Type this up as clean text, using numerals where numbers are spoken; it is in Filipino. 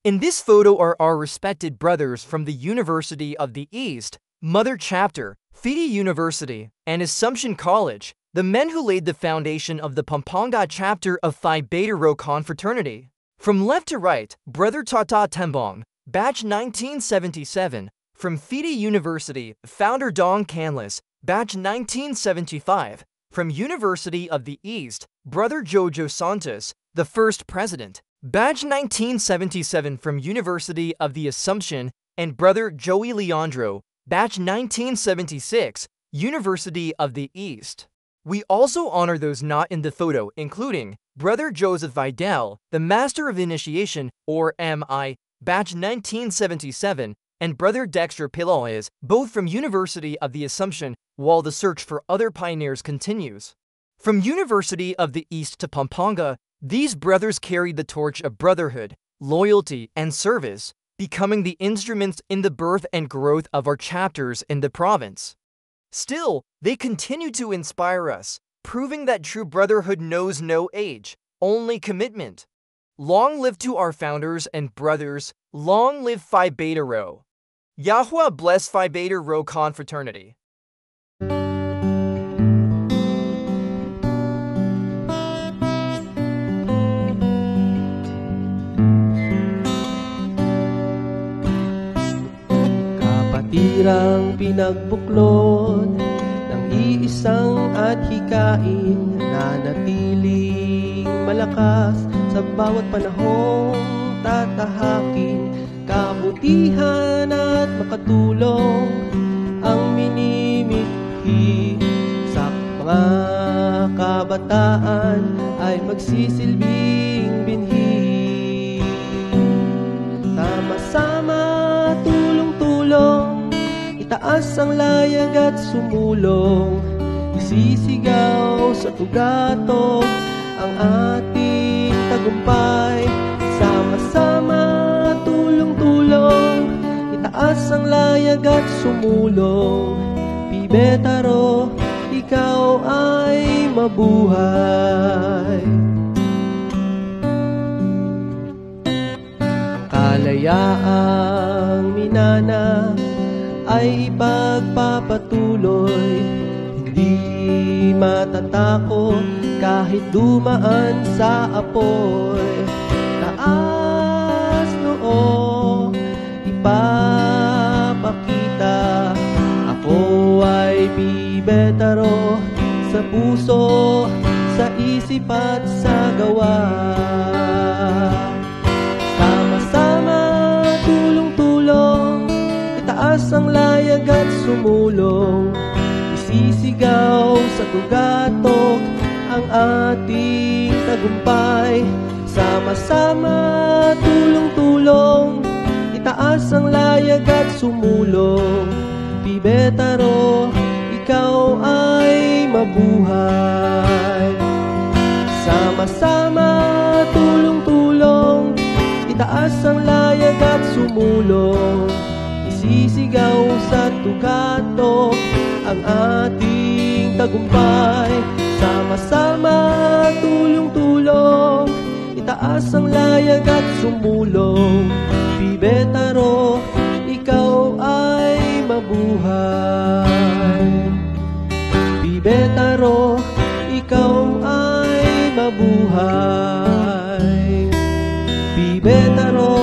In this photo are our respected brothers from the University of the East, Mother Chapter, Fidi University, and Assumption College, the men who laid the foundation of the Pampanga chapter of Phi Beta Rho Confraternity. From left to right, Brother Tata Tembong, batch 1977, from Fidi University, Founder Dong Canlis, batch 1975, from University of the East, Brother Jojo Santos, the first president, batch 1977 from University of the Assumption, and Brother Joey Leandro, batch 1976, University of the East. We also honor those not in the photo, including Brother Joseph Vidal, the Master of Initiation, or MI, batch 1977, and Brother Dexter Piloes, both from University of the Assumption, while the search for other pioneers continues. From University of the East to Pampanga, these brothers carried the torch of brotherhood, loyalty, and service, becoming the instruments in the birth and growth of our chapters in the province. Still, they continue to inspire us, proving that true brotherhood knows no age, only commitment. Long live to our founders and brothers, long live Phi Beta Rho. Yahweh bless Phi Beta Rho Confraternity. Kapatiran pinagbuklod ng iisang adhikain na nanatiling malakas sa bawat panahong tatahakin. Kabutihan at makatulong ang minimithi sa mga kabataan ay magsisilbing binhi. Sama-sama, tulong-tulong, itaas ang layag at sumulong. Isisigaw sa tugatog ang ating tagumpay. Sama-sama, tulong-tulong, itaas ang layag at sumulong. Phi Beta Rho, ikaw ay mabuhay. Ang kalayaang minana ay ipagpapatuloy, hindi matatakot kahit dumaan sa apoy. Taas noo, ipapakita, ako ay Phi Beta Rho, sa puso, sa isip at sa gawa. Sama-sama, tulong-tulong, itaas ang layag at sumulong. Isisigaw sa tugatok ang ating tagumpay. Sama-sama, tulong-tulong, itaas ang layag at sumulong. Phi Beta Rho, ikaw ay mabuhay. Sama-sama, tulong-tulong, itaas ang layag at sumulong. Isisigaw sa tugatok ang ating tagumpay. Sama-sama, tulong-tulong, itaas ang layag at sumulong. Phi Beta Rho, ikaw ay mabuhay. Phi Beta Rho, ikaw ay mabuhay. Phi Beta Rho,